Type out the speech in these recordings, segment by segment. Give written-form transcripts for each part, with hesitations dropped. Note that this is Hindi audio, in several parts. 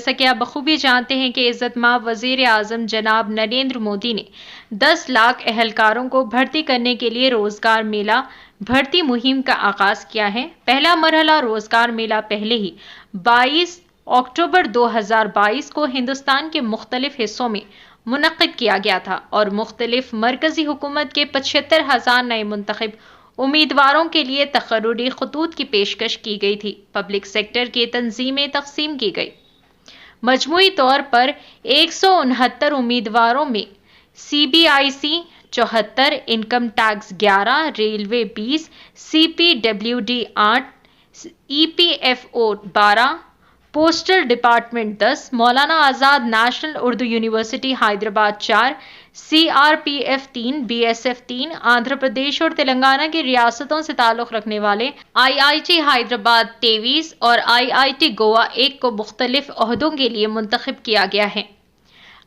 जैसा कि आप बखूबी जानते हैं कि इज़्ज़त-माब वज़ीर आज़म जनाब नरेंद्र मोदी ने 10 लाख एहलकारों को भर्ती करने के लिए रोजगार मेला भर्ती मुहिम का आगाज किया है। पहला मरहला रोजगार मेला पहले ही 22 अक्टूबर 2022 को हिंदुस्तान के मुख्तलिफ हिस्सों में मुनक्किद किया गया था और मुख्तलिफ मरकजी हुकूमत के 75,000 नए मुंतखब उम्मीदवारों के लिए तकर्रुरी खतूत की पेशकश की गई थी। पब्लिक सेक्टर की तंजीमें तकसीम की गई। मजमूई तौर पर 169 उम्मीदवारों में CBIC 74, income tax 11, railway 20, CPWD 8, EPFO 12, postal department 10, Maulana Azad national Urdu university Hyderabad 4, CRPF 3, BSF 3, Andhra Pradesh और तेलंगाना की रियासतों से ताल्लुक़ रखने वाले IIT हैदराबाद 23 और IIT गोवा 1 को मुख्तलिफ ओहदों के लिए मुंतखब किया गया है।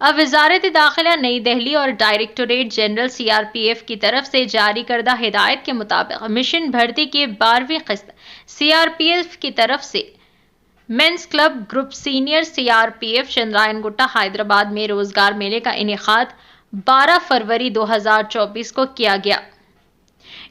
अब वजारत दाखिला नई दिल्ली और डायरेक्टोरेट जनरल CRPF की तरफ से जारी करदा हिदायत के मुताबिक मिशन भर्ती की 12वीं किस्त CRPF की तरफ से men's club group senior CRPF Chandrayangutta Hyderabad में रोजगार मेले का इनेकाद 12 फरवरी 2024 को किया गया।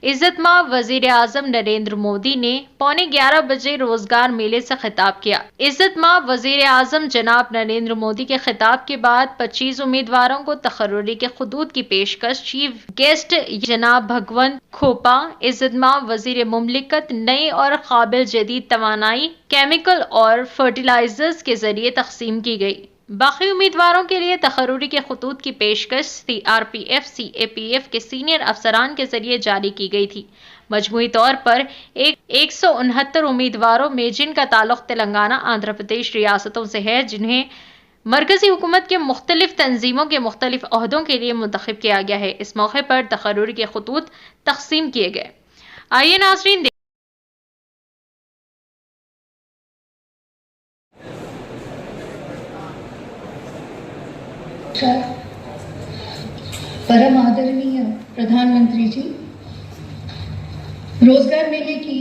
इज़्ज़त-माब वज़ीर आज़म नरेंद्र मोदी ने 11:15 बजे रोजगार मेले से खिताब किया। इज़्ज़त-माब वज़ीर आज़म जनाब नरेंद्र मोदी के खिताब के बाद 25 उम्मीदवारों को तकर्रुरी के खतूत की पेशकश चीफ गेस्ट जनाब भगवंत खोपा, इज़्ज़त-माब वज़ीर मुमलिकत नई और काबिल जदीद तवानाई, केमिकल और फर्टिलाइजर्स के जरिए तकसीम की गई। बाकी उम्मीदवारों के लिए तकर्रुरी के खतूत की पेशकश CRPF CAPF के सीनियर अफसरान के जरिए जारी की गई थी। मजमूई तौर पर 169 उम्मीदवारों में जिनका ताल्लुक तेलंगाना आंध्र प्रदेश रियासतों से है, जिन्हें मरकजी हुकूमत के मुख्तलिफ तंजीमों के मुख्तलिफ ओहदों के लिए मुंतखब किया गया है। इस मौके पर तकर्रुरी के खतूत तकसीम किए गए। आइए नाज़रीन, परम आदरणीय प्रधानमंत्री जी, रोजगार मेले की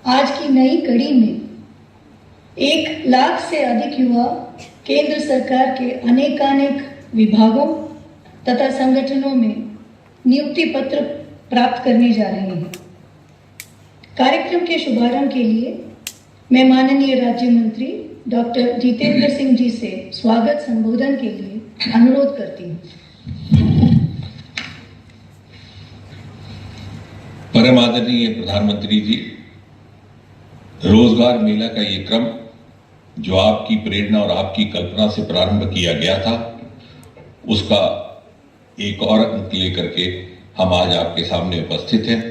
आज की नई कड़ी में 1 लाख से अधिक युवा केंद्र सरकार के अनेकानेक विभागों तथा संगठनों में नियुक्ति पत्र प्राप्त करने जा रहे हैं। कार्यक्रम के शुभारंभ के लिए मैं माननीय राज्य मंत्री डॉक्टर जितेंद्र सिंह जी से स्वागत संबोधन के लिए अनुरोध करती हूँ। परम आदरणीय प्रधानमंत्री जी, रोजगार मेला का ये क्रम जो आपकी प्रेरणा और आपकी कल्पना से प्रारंभ किया गया था, उसका एक और अंक लेकर के हम आज आपके सामने उपस्थित हैं।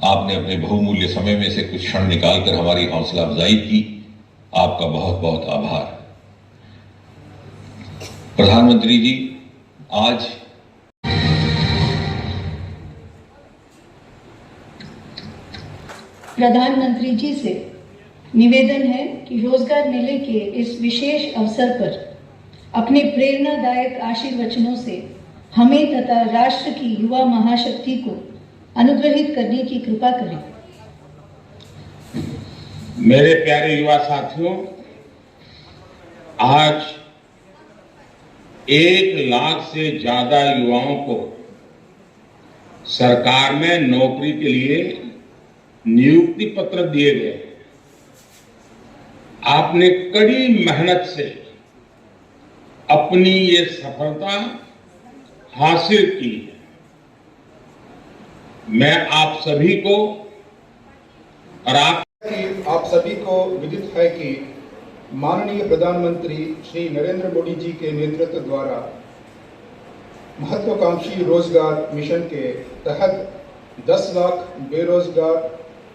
आपने अपने बहुमूल्य समय में से कुछ क्षण निकालकर हमारी हौसला अफजाई की, आपका बहुत बहुत आभार। प्रधानमंत्री जी, आज प्रधानमंत्री जी से निवेदन है कि रोजगार मेले के इस विशेष अवसर पर अपने प्रेरणादायक आशीर्वचनों से हमें तथा राष्ट्र की युवा महाशक्ति को अनुग्रहित करने की कृपा करें। मेरे प्यारे युवा साथियों, आज 1 लाख से ज्यादा युवाओं को सरकार में नौकरी के लिए नियुक्ति पत्र दिए गए। आपने कड़ी मेहनत से अपनी ये सफलता हासिल की है। मैं आप सभी को और आप सभी को विदित है कि माननीय प्रधानमंत्री श्री नरेंद्र मोदी जी के नेतृत्व द्वारा महत्वाकांक्षी रोजगार मिशन के तहत 10 लाख बेरोजगार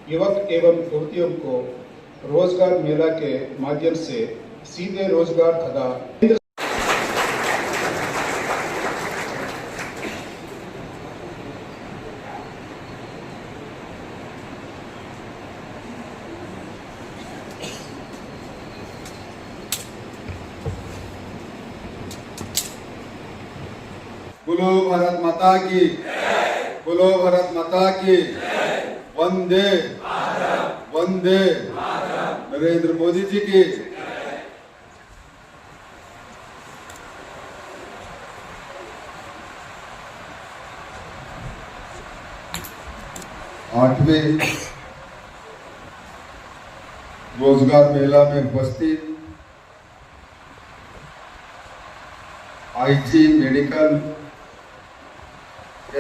युवक एवं युवतियों को रोजगार मेला के माध्यम से सीधे रोजगार तथा बोलो भारत माता की, बोलो भारत माता की, वंदे वंदे नरेंद्र मोदी जी की। 8वें रोजगार मेला में उपस्थित आईजी मेडिकल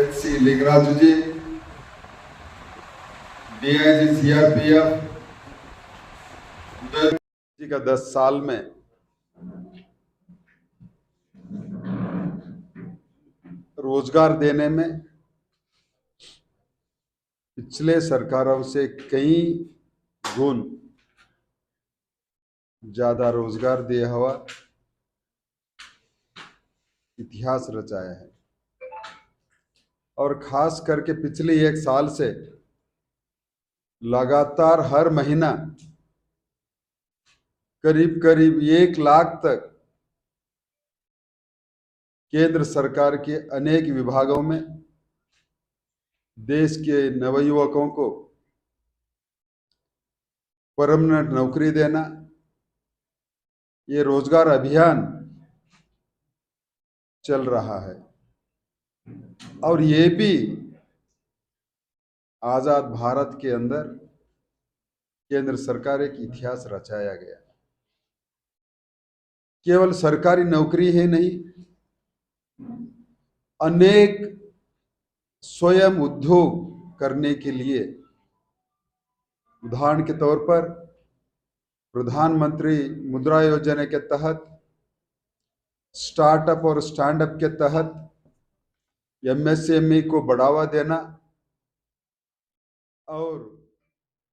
एचसी लिंगराजू जी, डीआईजी सीआरपीएफ जी का 10 साल में रोजगार देने में पिछले सरकारों से कई गुण ज्यादा रोजगार दिया हुआ इतिहास रचाया है। और खास करके पिछले 1 साल से लगातार हर महीना करीब करीब 1 लाख तक केंद्र सरकार के अनेक विभागों में देश के नवयुवकों को परमानेंट नौकरी देना, ये रोजगार अभियान चल रहा है। और ये भी आजाद भारत के अंदर केंद्र सरकार एक इतिहास रचाया गया। केवल सरकारी नौकरी ही नहीं, अनेक स्वयं उद्योग करने के लिए, उदाहरण के तौर पर प्रधानमंत्री मुद्रा योजना के तहत, स्टार्टअप और स्टैंडअप के तहत एमएसएमई को बढ़ावा देना और